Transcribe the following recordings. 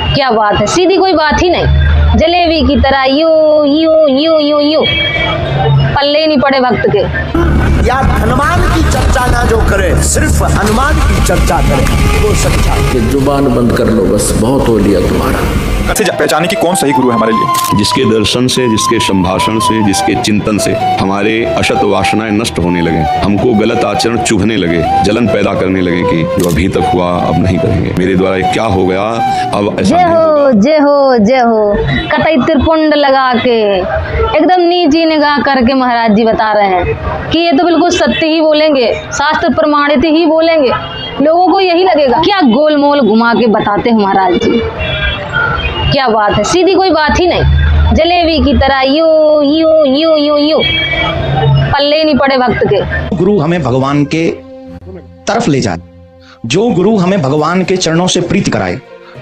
क्या बात है, सीधी कोई बात ही नहीं, जलेबी की तरह यूं यूं यूं यूं यूं, पल्ले नहीं पड़े भक्त के। या हनुमान की चर्चा ना जो करे, सिर्फ हनुमान की चर्चा करे वो सच्चा। कि जुबान बंद कर लो बस, बहुत हो लिया तुम्हारा। कैसे पहचाने कि कौन सही गुरु है हमारे लिए? जिसके दर्शन से, जिसके संभाषण से, जिसके चिंतन से हमारे अशत वासनाएं नष्ट होने लगे, हमको गलत आचरण चुभने लगे, जलन पैदा करने लगे कि जो अभी तक हुआ अब नहीं करेंगे, मेरे द्वारा ये क्या हो गया, अब ऐसा जय नहीं हो होगा। जय हो जय हो, कतई त्रिपुंड लगा के एकदम नीची निगाह करके महाराज जी बता रहे हैं कि ये तो बिल्कुल सत्य ही बोलेंगे, शास्त्र प्रमाणित ही बोलेंगे। लोगों को यही लगेगा क्या गोलमोल घुमा के बताते हैं महाराज जी। क्या बात है, सीधी कोई बात ही नहीं, जलेबी की तरह यूं यूं यूं यूं यूं, पल्ले नहीं पड़े भक्त के। गुरु हमें भगवान के तरफ ले जाए, जो गुरु हमें भगवान के चरणों से प्रीति कराए।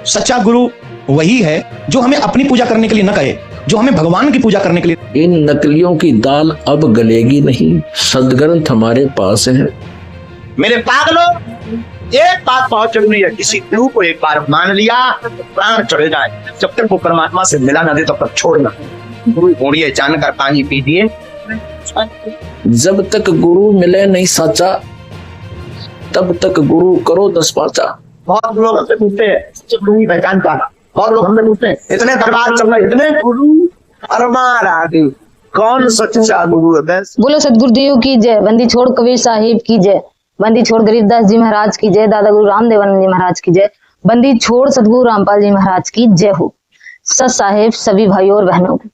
सच्चा गुरु वही है जो हमें अपनी पूजा करने के लिए न कहे, जो हमें भगवान की पूजा करने के लिए। इन नकलियों की दाल अब गलेगी नहीं, सदग्रंथ हमारे पास है। मेरे पागलों, एक बात बहुत जरूरी है, किसी गुरु को एक बार मान लिया प्राण चले जाए, जब तक वो परमात्मा से मिला ना दे तब तक छोड़ना। गुरु होड़िए जानकर पानी पी दिए। जब तक गुरु मिले नहीं साचा, तब तक गुरु करो 10 पाचा। बहुत लोग हमसे पूछते हैं गुरु की पहचान का, बहुत लोग हमसे पूछते हैं इतने दरबार चल रहे, इतने गुरु, और महाराज कौन सच्चा गुरु है? बस बोलो सतगुरुदेव की जय, बंदी छोड़ कबीर साहिब की जय, बंदी छोड़ गरीबदास जी महाराज की जय, दादा गुरु रामदेवानंद जी महाराज की जय, बंदी छोड़ सतगुरु रामपाल जी महाराज की जय हो। सत साहेब सभी भाइयों और बहनों को।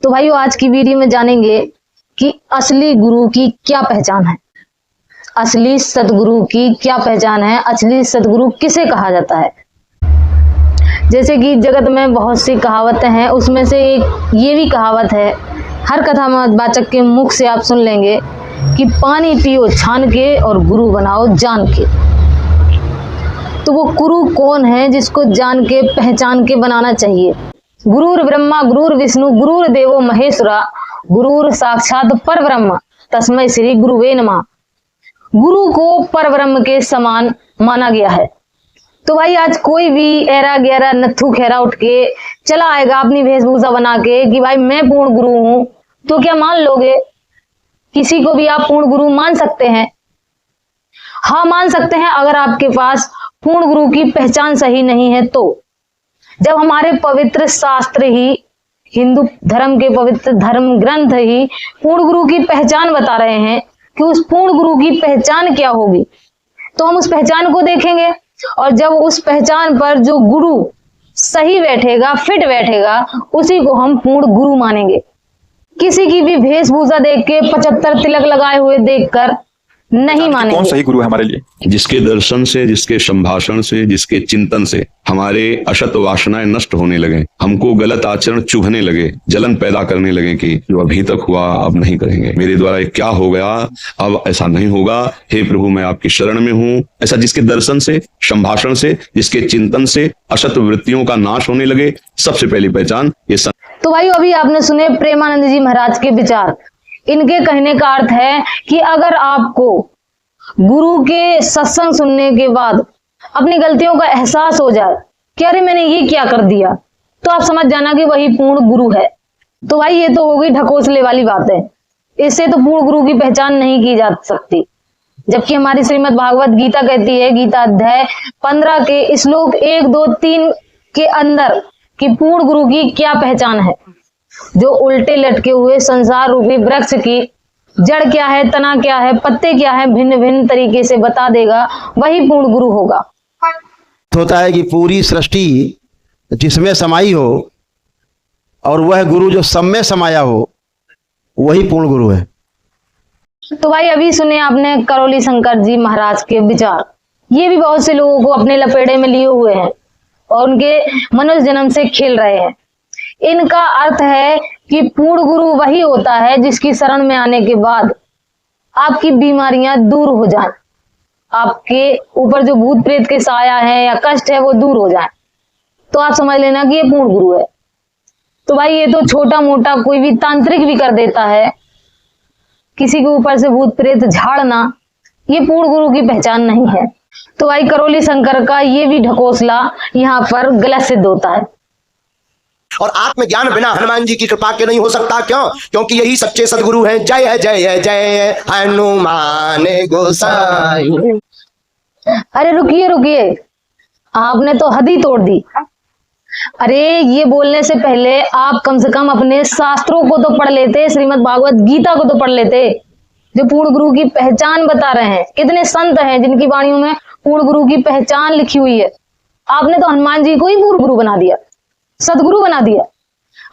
तो भाइयों, आज की वीडियो में जानेंगे कि असली गुरु की क्या पहचान है, असली सतगुरु की क्या पहचान है, असली सतगुरु किसे कहा जाता है। जैसे कि जगत में बहुत सी कहावतें हैं, उसमें से एक ये भी कहावत है, हर कथा वाचक के मुख से आप सुन लेंगे कि पानी पियो छान के और गुरु बनाओ जान के। तो वो गुरु कौन है जिसको जान के पहचान के बनाना चाहिए? गुरुर ब्रह्मा गुरुर विष्णु गुरुर देवो महेश्वरा, गुरुर साक्षात पर ब्रह्म तस्मै श्री गुरुवे नमः। गुरु को पर ब्रह्म के समान माना गया है। तो भाई, आज कोई भी ऐरा गहरा नत्थू खैरा उठ के चला आएगा अपनी वेशभूषा बना के कि भाई मैं पूर्ण गुरु हूं, तो क्या मान लोगे? किसी को भी आप पूर्ण गुरु मान सकते हैं? हाँ, मान सकते हैं, अगर आपके पास पूर्ण गुरु की पहचान सही नहीं है तो। जब हमारे पवित्र शास्त्र ही, हिंदू धर्म के पवित्र धर्म ग्रंथ ही पूर्ण गुरु की पहचान बता रहे हैं कि उस पूर्ण गुरु की पहचान क्या होगी, तो हम उस पहचान को देखेंगे। और जब उस पहचान पर जो गुरु सही बैठेगा, फिट बैठेगा, उसी को हम पूर्ण गुरु मानेंगे। किसी की भी वेशभूषा देख के 75 तिलक लगाए हुए देखकर नहीं मानेंगे। कौन सही गुरु है हमारे लिए? जिसके दर्शन से, जिसके संभाषण से, जिसके चिंतन से हमारे अशत वासनाएं नष्ट होने लगे, हमको गलत आचरण चुभने लगे, जलन पैदा करने लगे कि जो अभी तक हुआ अब नहीं करेंगे, मेरे द्वारा ये क्या हो गया, अब ऐसा नहीं होगा, हे प्रभु मैं आपकी शरण में हूँ। ऐसा जिसके दर्शन से, संभाषण से, जिसके चिंतन से अशत वृत्तियों का नाश होने लगे, सबसे पहली पहचान ये। तो भाई, अभी आपने सुने प्रेमानंद जी महाराज के विचार। इनके कहने का अर्थ है कि अगर आपको गुरु के सत्संग सुनने के बाद अपनी गलतियों का एहसास हो जाए कि अरे मैंने ये क्या कर दिया, तो आप समझ जाना कि वही पूर्ण गुरु है। तो भाई, ये तो हो गई ढकोसले वाली बात है, इससे तो पूर्ण गुरु की पहचान नहीं की जा सकती। जबकि हमारी श्रीमद् भागवत गीता कहती है, गीता अध्याय 15 के श्लोक 1, 2, 3 के अंदर कि पूर्ण गुरु की क्या पहचान है। जो उल्टे लटके हुए संसार रूपी वृक्ष की जड़ क्या है, तना क्या है, पत्ते क्या है, भिन्न भिन्न तरीके से बता देगा, वही पूर्ण गुरु होगा। होता है कि पूरी सृष्टि जिसमें समाई हो और वह गुरु जो सब में समाया हो, वही पूर्ण गुरु है। तो भाई, अभी सुने आपने करौली शंकर जी महाराज के विचार। ये भी बहुत से लोगों को अपने लपेड़े में लिए हुए हैं और उनके मनुष्य जन्म से खेल रहे हैं। इनका अर्थ है कि पूर्ण गुरु वही होता है जिसकी शरण में आने के बाद आपकी बीमारियां दूर हो जाएं, आपके ऊपर जो भूत प्रेत के साया है या कष्ट है वो दूर हो जाए, तो आप समझ लेना कि ये पूर्ण गुरु है। तो भाई, ये तो छोटा मोटा कोई भी तांत्रिक भी कर देता है, किसी के ऊपर से भूत प्रेत झाड़ना, ये पूर्ण गुरु की पहचान नहीं है। तो भाई करौली शंकर का ये भी ढकोसला यहाँ पर गलत सिद्ध होता है। और आत्मज्ञान बिना हनुमान जी की कृपा के नहीं हो सकता। क्यों? क्योंकि यही सच्चे सदगुरु हैं। जय जय जय हनुमान गोसाई। अरे रुकिए रुकिए, आपने तो हद ही तोड़ दी। अरे ये बोलने से पहले आप कम से कम अपने शास्त्रों को तो पढ़ लेते, श्रीमद् भागवत गीता को तो पढ़ लेते, जो पूर्ण गुरु की पहचान बता रहे हैं। कितने संत हैं जिनकी वाणियों में पूर्ण गुरु की पहचान लिखी हुई है। आपने तो हनुमान जी को ही पूर्ण गुरु बना दिया, सदगुरु बना दिया।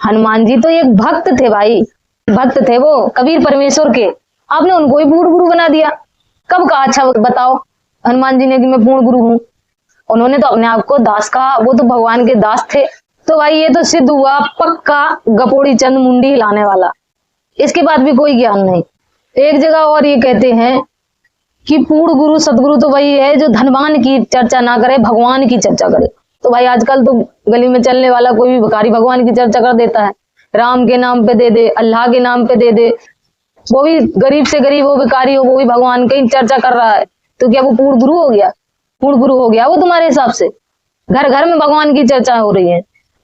हनुमान जी तो एक भक्त थे भाई, भक्त थे वो कबीर परमेश्वर के, आपने उनको ही पूर्ण गुरु बना दिया। कब कहा? अच्छा बताओ हनुमान जी ने कि मैं पूर्ण गुरु हूं। उन्होंने तो अपने आप को दास कहा, वो तो भगवान के दास थे। तो भाई ये तो सिद्ध हुआ पक्का गपोड़ी चंद मुंडी हिलाने वाला, इसके बाद भी कोई ज्ञान नहीं। एक जगह और ये कहते हैं कि पूर्ण गुरु सदगुरु तो वही है जो धनवान की चर्चा ना करे, भगवान की चर्चा करे। तो भाई आजकल तो गली में चलने वाला कोई भी भिखारी भगवान की चर्चा कर देता है, राम के नाम पे दे दे, अल्लाह के नाम पे दे दे, वो भी गरीब से गरीब हो, भिखारी हो, वो भी भगवान की चर्चा कर रहा है। तो क्या वो पूर्ण गुरु हो गया? पूर्ण गुरु हो गया वो तुम्हारे हिसाब से? घर घर में भगवान की चर्चा हो रही है,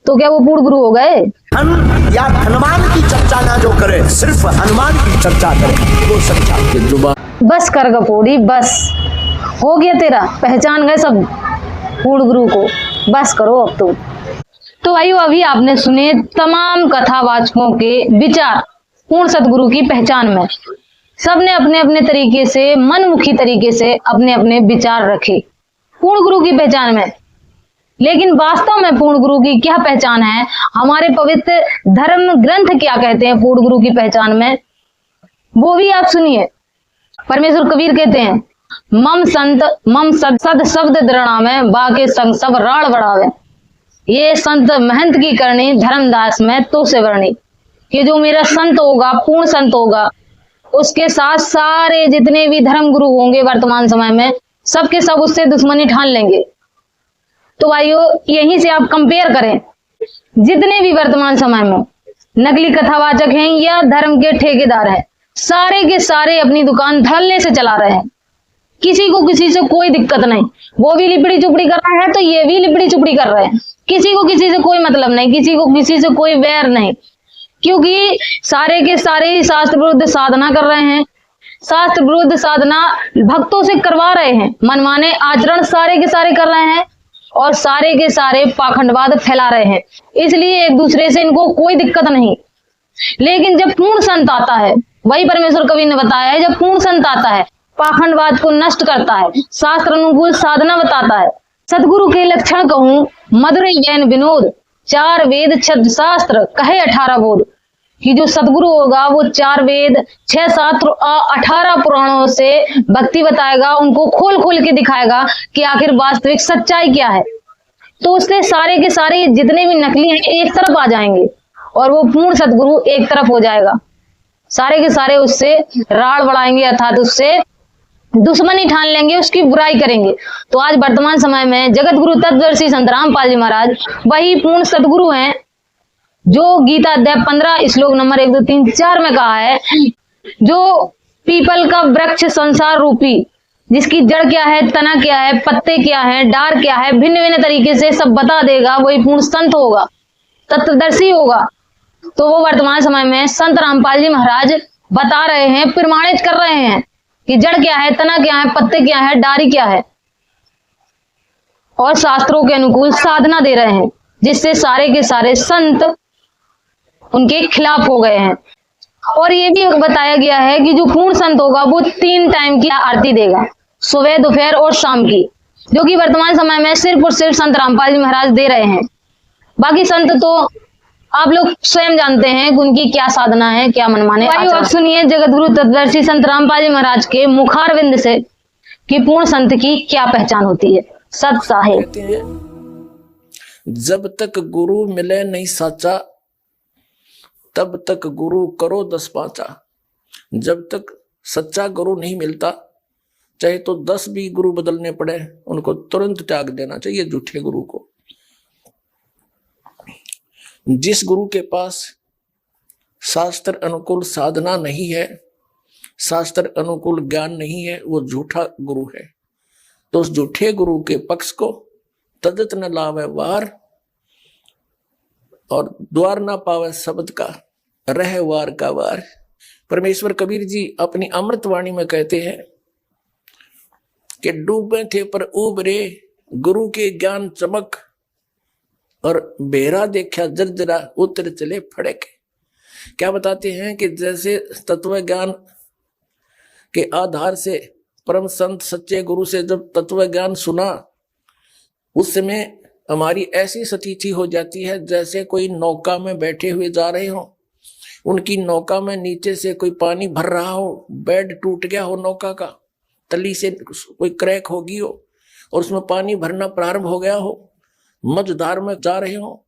तो क्या वो पूर्ण गुरु हो गए? हम या हनुमान की चर्चा ना जो करे, सिर्फ हनुमान की चर्चा करे, वो सच्चा। बस कर गपोड़ी, बस हो गया तेरा, पहचान गए सब पूर्ण गुरु को, बस करो अब तुम। तो भाइयों अभी आपने सुने तमाम कथावाचकों के विचार पूर्ण सदगुरु की पहचान में। सबने अपने अपने तरीके से, मनमुखी तरीके से अपने अपने विचार रखे पूर्ण गुरु की पहचान में। लेकिन वास्तव में पूर्ण गुरु की क्या पहचान है, हमारे पवित्र धर्म ग्रंथ क्या कहते हैं पूर्ण गुरु की पहचान में, वो भी आप सुनिए। परमेश्वर कबीर कहते हैं, मम संत मम सद शब्द दृढ़ावे, बाके संग सब राड़ बढ़ावे। ये संत महंत की करनी, धर्मदास में तो से वर्णी। कि जो मेरा संत होगा, पूर्ण संत होगा, उसके साथ सारे जितने भी धर्म गुरु होंगे वर्तमान समय में, सबके सब उससे दुश्मनी ठान लेंगे। तो भाइयों यहीं से आप कंपेयर करें, जितने भी वर्तमान समय में नकली कथावाचक हैं या धर्म के ठेकेदार हैं, सारे के सारे अपनी दुकान धड़ल्ले से चला रहे हैं। किसी को किसी से कोई दिक्कत नहीं, वो भी लिपड़ी चुपड़ी कर रहा है तो ये भी लिपड़ी चुपड़ी कर रहे हैं। किसी को किसी से कोई मतलब नहीं, किसी को किसी से कोई वैर नहीं, क्योंकि सारे के सारे ही शास्त्र विरुद्ध साधना कर रहे हैं। शास्त्र विरुद्ध साधना भक्तों से करवा रहे हैं, मनमाने आचरण सारे के सारे कर रहे हैं और सारे के सारे पाखंडवाद फैला रहे हैं। इसलिए एक दूसरे से इनको कोई दिक्कत नहीं। लेकिन जब पूर्ण संत आता है, वही परमेश्वर कवि ने बताया है, जब पूर्ण संत आता है पाखंडवाद को नष्ट करता है, शास्त्र अनुकूल साधना बताता है। सदगुरु के लक्षण कहूं, मधुर ज्ञान विनोद, 4 वेद 6 शास्त्र कहे 18 बोध। कि जो सदगुरु होगा वो 4 वेद 6 शास्त्र और 18 पुराणों से भक्ति बताएगा, उनको खोल खोल के दिखाएगा कि आखिर वास्तविक सच्चाई क्या है। तो उससे सारे के सारे जितने भी नकली हैं एक तरफ आ जाएंगे और वो पूर्ण सदगुरु एक तरफ हो जाएगा। सारे के सारे उससे राड़ बढ़ाएंगे, अर्थात उससे दुश्मनी ठान लेंगे, उसकी बुराई करेंगे। तो आज वर्तमान समय में जगत गुरु तत्वदर्शी संत रामपाल जी महाराज वही पूर्ण सदगुरु हैं, जो गीता अध्याय 15 श्लोक नंबर 1 2 3 4 में कहा है, जो पीपल का वृक्ष संसार रूपी, जिसकी जड़ क्या है, तना क्या है, पत्ते क्या है, डार क्या है, भिन्न भिन्न तरीके से सब बता देगा, वही पूर्ण संत होगा, तत्वदर्शी होगा। तो वो वर्तमान समय में संत रामपाल जी महाराज बता रहे हैं, प्रमाणित कर रहे हैं कि जड़ क्या है, तना क्या है, पत्ते क्या है, डारी क्या है, और शास्त्रों के अनुकूल साधना दे रहे हैं, जिससे सारे के सारे संत उनके खिलाफ हो गए हैं। और ये भी बताया गया है कि जो पूर्ण संत होगा वो 3 टाइम की आरती देगा, सुबह दोपहर और शाम की, जो कि वर्तमान समय में सिर्फ और सिर्फ संत रामपाल जी महाराज दे रहे हैं। बाकी संत तो आप लोग स्वयं जानते हैं कि उनकी क्या साधना है, क्या मनमाने। अब सुनिए जगत गुरु तत्वदर्शी संत रामपाल जी महाराज के मुखारविंद से कि पूर्ण संत की क्या पहचान होती है। सत साहेब कहते हैं, जब तक गुरु मिले नहीं साचा, तब तक गुरु करो 10 पाचा। जब तक सच्चा गुरु नहीं मिलता, चाहे तो 10 भी गुरु बदलने पड़े, उनको तुरंत त्याग देना चाहिए झूठे गुरु को। जिस गुरु के पास शास्त्र अनुकूल साधना नहीं है, शास्त्र अनुकूल ज्ञान नहीं है, वो झूठा गुरु है। तो उस झूठे गुरु के पक्ष को तजत न लावे वार, और द्वार ना पावे शब्द का रह वार का वार। परमेश्वर कबीर जी अपनी अमृतवाणी में कहते हैं कि डूबे थे पर उबरे गुरु के ज्ञान चमक, और बेरा देखा जर्जरा उतर चले फड़क। क्या बताते हैं कि जैसे तत्व ज्ञान के आधार से परम संत सच्चे गुरु से जब तत्व ज्ञान सुना, उस समय हमारी ऐसी स्थिति हो जाती है जैसे कोई नौका में बैठे हुए जा रहे हो, उनकी नौका में नीचे से कोई पानी भर रहा हो, बेड टूट गया हो नौका का, तली से कोई क्रैक हो गई हो और उसमें पानी भरना प्रारंभ हो गया हो, मझधार में जा रहे हो,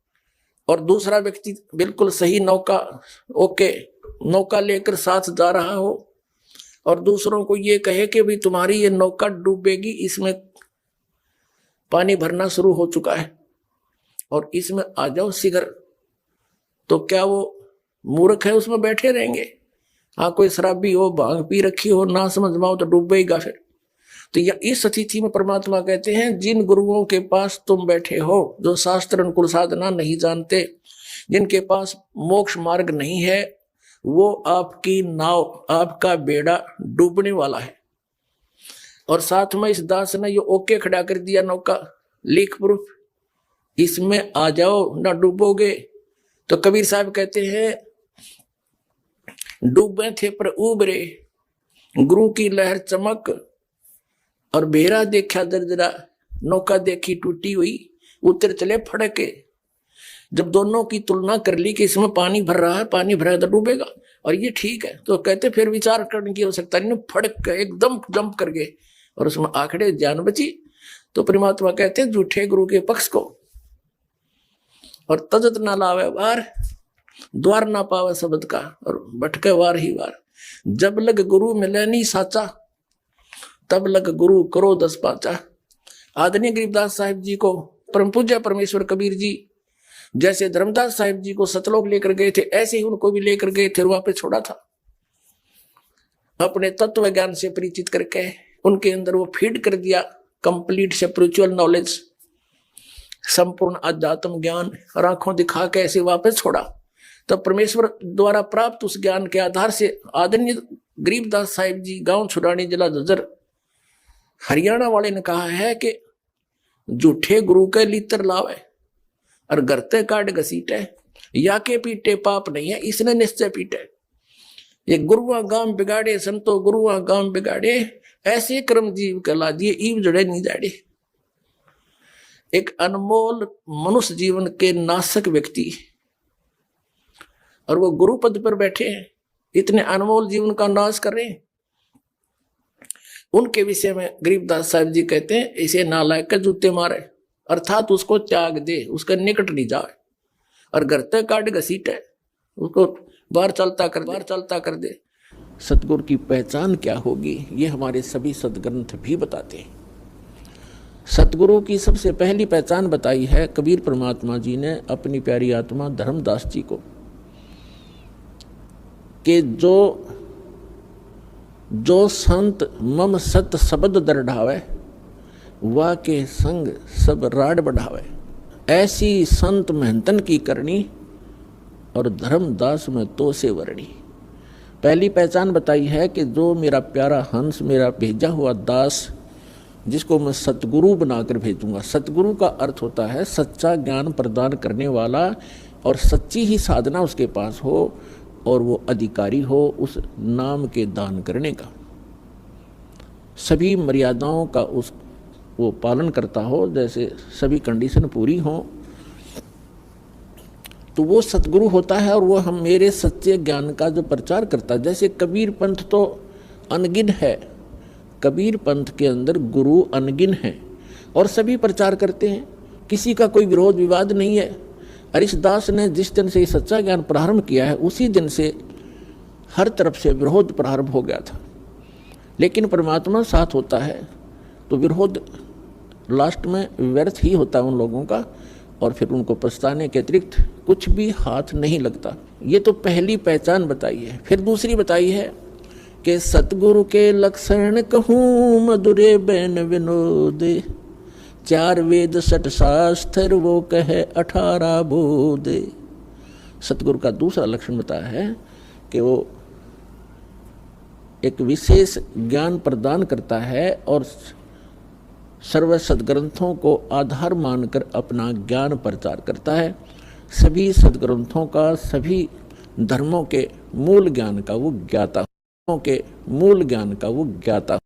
और दूसरा व्यक्ति बिल्कुल सही नौका लेकर साथ जा रहा हो, और दूसरों को ये कहे कि भी तुम्हारी ये नौका डूबेगी, इसमें पानी भरना शुरू हो चुका है और इसमें आ जाओ शीघ्र, तो क्या वो मूर्ख है उसमें बैठे रहेंगे? हाँ, कोई शराबी हो, भांग पी रखी हो, ना समझ में आओ तो डूबेगा फिर। तो यह इस स्थिति में परमात्मा कहते हैं जिन गुरुओं के पास तुम बैठे हो, जो शास्त्र अनुकूल साधना नहीं जानते, जिनके पास मोक्ष मार्ग नहीं है, वो आपकी नाव, आपका बेड़ा डूबने वाला है। और साथ में इस दास ने ये ओके खड़ा कर दिया नौका, लीक प्रूफ, इसमें आ जाओ ना डूबोगे। तो कबीर साहब कहते हैं डूबे थे पर उबरे गुरु की लहर चमक, और बेरा देखा दरदरा नौका देखी टूटी हुई उतर चले फड़के। जब दोनों की तुलना कर ली कि इसमें पानी भर रहा है, पानी भरा तो डूबेगा और ये ठीक है, तो कहते फिर विचार करने की आवश्यकता नहीं, फड़क एकदम जंप कर गए और उसमें आखिर जान बची। तो परमात्मा कहते हैं झूठे गुरु के पक्ष को, और तजत ना लावे वार, द्वार ना पावे शब्द का, और भटके वार ही वार। जब लग गुरु मिले नहीं साचा, तब लग गुरु करो दस पाचा। आदरणीय गरीबदास साहिब जी को परम पूज्य परमेश्वर कबीर जी जैसे धर्मदास साहिब जी को सतलोक लेकर गए थे, ऐसे ही उनको भी लेकर गए थे, वहां पे छोड़ा था। अपने तत्व ज्ञान से परिचित करके उनके अंदर वो फीड कर दिया कंप्लीट स्पिरिचुअल नॉलेज, संपूर्ण अध्यात्म ज्ञान, और आंखों दिखा के ऐसे वापस छोड़ा। तब परमेश्वर द्वारा प्राप्त उस ज्ञान के आधार से आदरणीय गरीबदास साहिब जी गांव छुड़ानी, जिला झज्जर, हरियाणा वाले ने कहा है कि झूठे गुरु के लीतर लावे और गरते काट घसीटे, या के पीटे पाप नहीं है, इसने निश्चय पीटे। ये गुरुआ गांव बिगाड़े संतो गुरुआ गांव बिगाड़े, ऐसे कर्म जीव कला दिए ईव जड़े नहीं जाड़े। एक अनमोल मनुष्य जीवन के नाशक व्यक्ति, और वो गुरु पद पर बैठे हैं, इतने अनमोल जीवन का नाश कर रहे हैं। उनके विषय में गरीबदास साहिब जी कहते हैं इसे नालायक के जूते मारे, अर्थात उसको त्याग दे, उसके निकट नहीं जाए, और घर तक काट घसीटे, उसको बाहर चलता कर दे। सतगुरु की पहचान क्या होगी, ये हमारे सभी सदग्रंथ भी बताते हैं। सतगुरु की सबसे पहली पहचान बताई है कबीर परमात्मा जी ने अपनी प्यारी आत्मा धर्मदास जी को, कि जो संत मम सत शब्द दरढ़ावे, वाह के संग सब राड बढ़ावे। ऐसी संत महंतन की करनी, और धर्मदास में तो से वर्णी। पहली पहचान बताई है कि जो मेरा प्यारा हंस, मेरा भेजा हुआ दास, जिसको मैं सतगुरु बनाकर भेजूंगा। सतगुरु का अर्थ होता है सच्चा ज्ञान प्रदान करने वाला, और सच्ची ही साधना उसके पास हो, और वो अधिकारी हो उस नाम के दान करने का, सभी मर्यादाओं का वो पालन करता हो, जैसे सभी कंडीशन पूरी हो, तो वो सतगुरु होता है। और वो हम मेरे सच्चे ज्ञान का जो प्रचार करता है, जैसे कबीर पंथ तो अनगिन है, कबीर पंथ के अंदर गुरु अनगिन है और सभी प्रचार करते हैं, किसी का कोई विरोध विवाद नहीं है। हरिदास ने जिस दिन से सच्चा ज्ञान प्रारंभ किया है, उसी दिन से हर तरफ से विरोध प्रारंभ हो गया था। लेकिन परमात्मा साथ होता है तो विरोध लास्ट में व्यर्थ ही होता है उन लोगों का, और फिर उनको पछताने के अतिरिक्त कुछ भी हाथ नहीं लगता। ये तो पहली पहचान बताई है। फिर दूसरी बताई है के सतगुरु के लक्षण कहूँ मधुरे बैन विनोदे। 4 वेद 6 शास्त्र वो कहे 18 बोधे। सतगुरु का दूसरा लक्षण बताया है कि वो एक विशेष ज्ञान प्रदान करता है और सर्व सदग्रंथों को आधार मानकर अपना ज्ञान प्रचार करता है। सभी सदग्रंथों का, सभी धर्मों के मूल ज्ञान का वो ज्ञाता, के मूल ज्ञान का वो ज्ञाता।